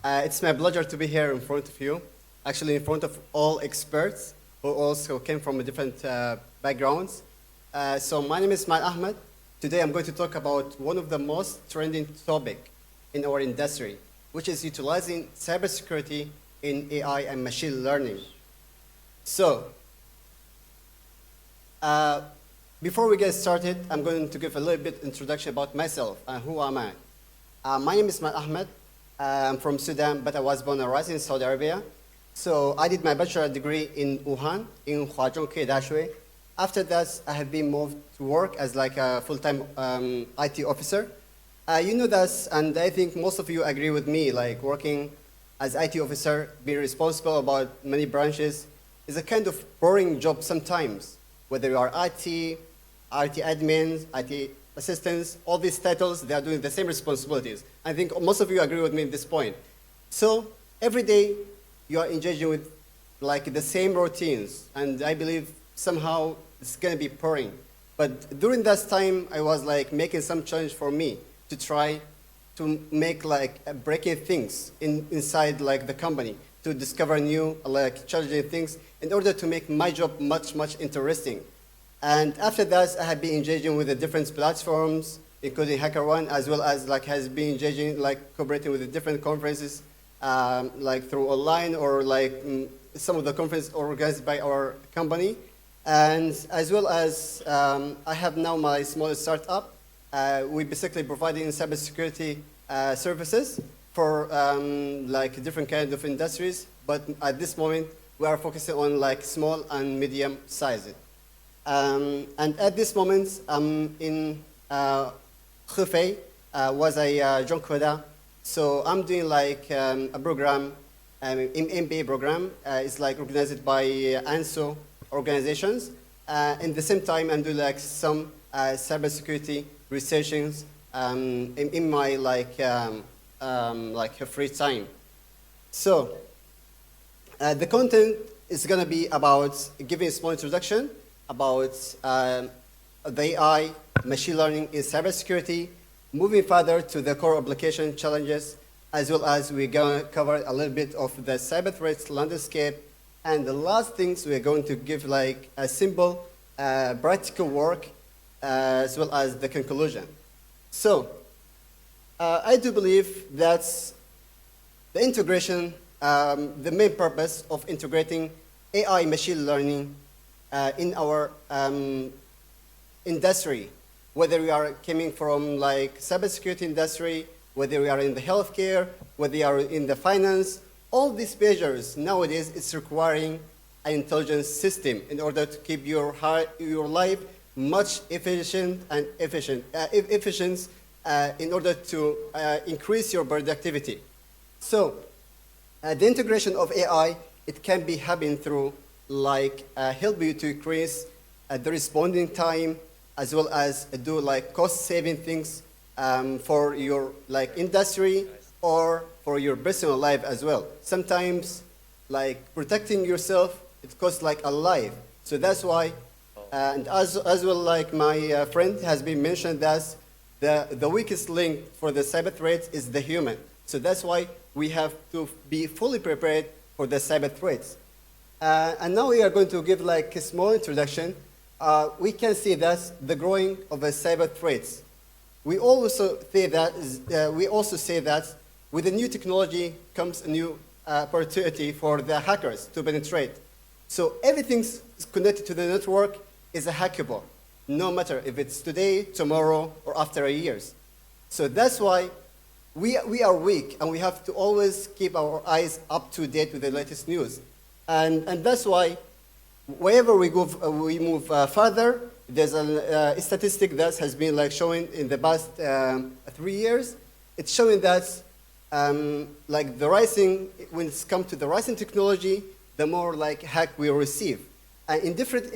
It's my pleasure to be here in front of you, actually in front of all experts who also came from different backgrounds. So my name is Ismail Ahmed. Today I'm going to talk about one of the most trending topic in our industry, which is utilizing cybersecurity in AI and machine learning. So, before we get started, I'm going to give a little bit introduction about myself and who am I. My name is Ismail Ahmed. I'm from Sudan, but I was born and raised in Saudi Arabia. So I did my bachelor degree in Wuhan, in Huazhong Keidashue. After that, I have been moved to work as like a full-time IT officer. You know that, and I think most of you agree with me, like working as IT officer, being responsible about many branches, is a kind of boring job sometimes. Whether you are IT admins, IT assistants, all these titles, they are doing the same responsibilities. I think most of you agree with me at this point. So every day you are engaging with like the same routines, and I believe somehow it's going to be boring. But during that time, I was like making some challenge for me to try to make like breaking things inside like the company, to discover new like challenging things in order to make my job much interesting. And after that, I have been engaging with the different platforms, including HackerOne, as well as like has been engaging, like cooperating with the different conferences, like through online or like some of the conferences organized by our company. And as well as I have now my small startup. We basically providing cybersecurity services for like different kinds of industries. But at this moment, we are focusing on like small and medium sized. And at this moment, I'm in Hefei, was a joint coder. So I'm doing like a program, MBA program. It's like organized by ANSO organizations. In the same time, I'm doing like some cybersecurity researchings in my like free time. So the content is going to be about giving a small introduction about the AI, machine learning in cybersecurity, moving further to the core application challenges, as well as we're going to cover a little bit of the cyber threats landscape. And the last things we're going to give like a simple practical work as well as the conclusion. So I do believe that the integration, the main purpose of integrating AI machine learning in our industry, whether we are coming from like cybersecurity industry, whether we are in the healthcare, whether we are in the finance, all these measures nowadays it's requiring an intelligence system in order to keep your life much efficient and efficient in order to increase your productivity. So the integration of AI, it can be happening through like help you to increase the responding time, as well as do like cost-saving things for your like industry or for your personal life as well. Sometimes like protecting yourself, it costs like a life. So that's why, and as well like my friend has been mentioned that the weakest link for the cyber threats is the human. So that's why we have to be fully prepared for the cyber threats. And now we are going to give like a small introduction. We can see that the growing of the cyber threats. We also say that with the new technology comes a new opportunity for the hackers to penetrate. So everything connected to the network is a hackable, no matter if it's today, tomorrow, or after a years. So that's why we are weak, and we have to always keep our eyes up to date with the latest news. And that's why wherever we go, we move further. There's a statistic that has been like showing in the past 3 years. It's showing that like the rising, when it's come to the rising technology, the more like hack we receive. In different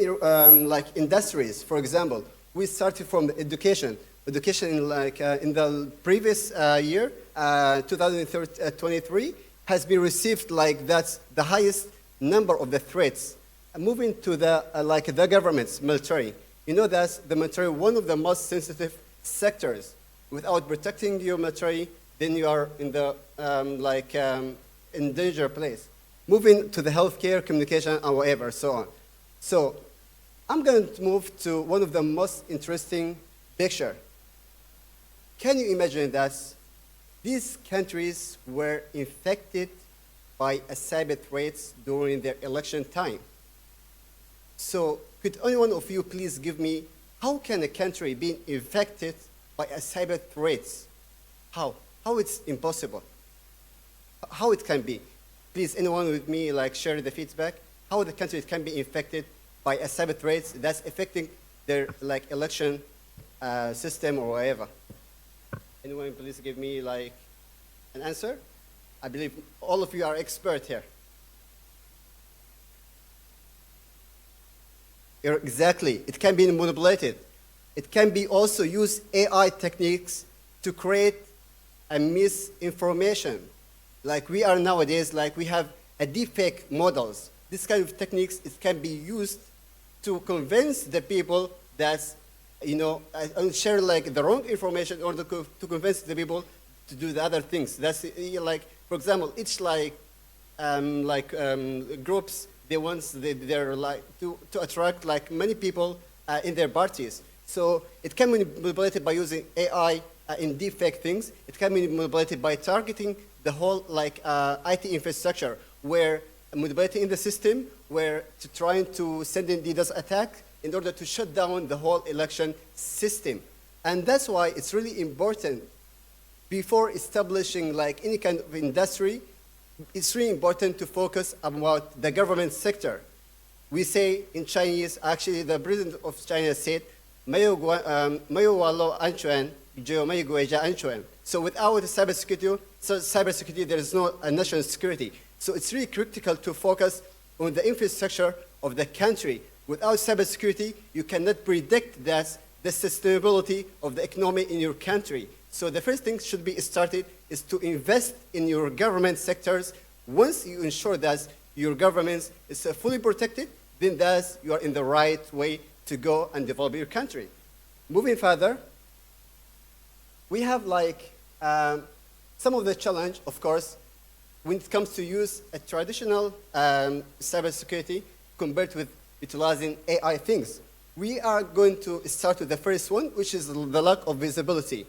like industries, for example, we started from education. Education like in the previous year, 2023, has been received like that's the highest number of the threats. Moving to the like the government's military, you know that the military one of the most sensitive sectors. Without protecting your military, then you are in the in danger place. Moving to the healthcare, communication, and whatever, so on. So I'm going to move to one of the most interesting picture. Can you imagine that these countries were infected by a cyber threats during their election time? So could anyone of you please give me, how can a country be infected by a cyber threats? How? How it's impossible? How it can be? Please, anyone with me, like, share the feedback. How the country can be infected by a cyber threats that's affecting their, like, election system or whatever? Anyone please give me, like, an answer? I believe all of you are expert here. Exactly. It can be manipulated. It can be also use AI techniques to create a misinformation. Like we are nowadays, like we have a deepfake models. This kind of techniques, it can be used to convince the people that, you know, and share like the wrong information in order to convince the people to do the other things. That's like, for example, each groups, they're like to attract like many people in their parties. So it can be manipulated by using AI in deepfake things. It can be manipulated by targeting the whole like IT infrastructure, where manipulating in the system, where trying to send in DDoS attack in order to shut down the whole election system. And that's why it's really important before establishing like any kind of industry, it's really important to focus about the government sector. We say in Chinese, actually the president of China said, so without cybersecurity, there is no national security. So it's really critical to focus on the infrastructure of the country. Without cybersecurity, you cannot predict that the sustainability of the economy in your country. So the first thing should be started is to invest in your government sectors. Once you ensure that your government is fully protected, then thus you are in the right way to go and develop your country. Moving further, we have like some of the challenge, of course, when it comes to use a traditional cybersecurity compared with utilizing AI things. We are going to start with the first one, which is the lack of visibility.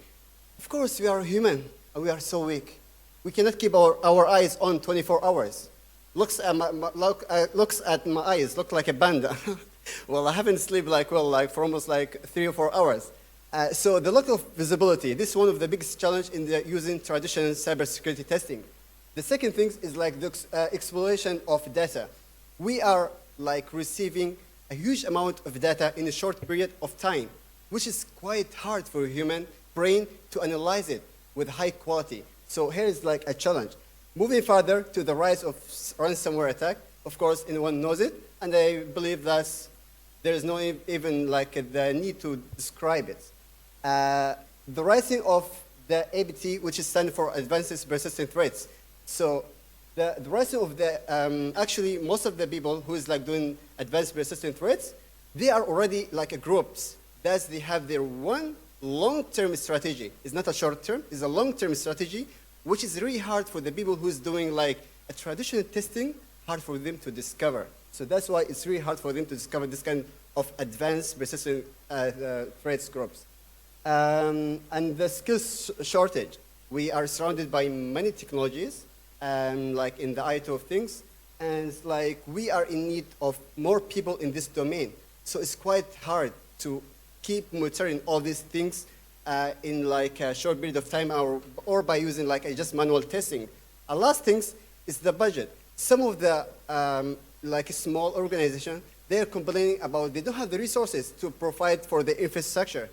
Of course, we are human, and we are so weak. We cannot keep our eyes on 24 hours. Looks at my eyes, look like a panda. Well, I haven't slept for almost like 3 or 4 hours. So the lack of visibility, this is one of the biggest challenges in using traditional cybersecurity testing. The second thing is like the exploitation of data. We are like receiving a huge amount of data in a short period of time, which is quite hard for a human brain to analyze it with high quality. So here is like a challenge. Moving further to the rise of ransomware attack, of course, anyone knows it, and I believe that there is no even like the need to describe it. The rising of the APT, which is standing for Advanced Persistent Threats. So the rising of the, actually most of the people who is like doing advanced persistent threats, they are already like groups. That's they have their one long-term strategy. It's not a short-term, it's a long-term strategy, which is really hard for the people who's doing like a traditional testing, hard for them to discover. So that's why it's really hard for them to discover this kind of advanced persistent threats groups. And the skills shortage. We are surrounded by many technologies, like in the IT of things, and like we are in need of more people in this domain. So it's quite hard to keep monitoring all these things in like a short period of time or by using like just manual testing. A last thing is the budget. Some of the like small organizations, they are complaining about they don't have the resources to provide for the infrastructure.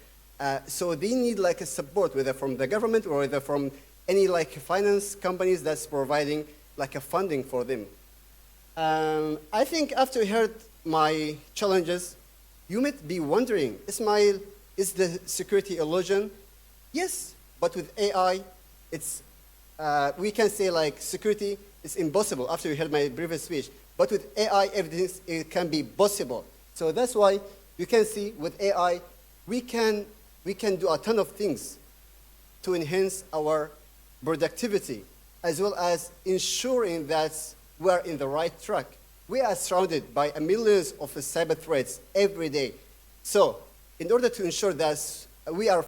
So they need like a support, whether from the government or whether from any like finance companies that's providing like a funding for them. I think after you heard my challenges, you might be wondering, Ismail, is the security illusion? Yes, but with AI, it's, we can say like security is impossible after you heard my previous speech. But with AI evidence, it can be possible. So that's why you can see with AI, we can do a ton of things to enhance our productivity, as well as ensuring that we're in the right track. We are surrounded by millions of cyber threats every day. So in order to ensure that we are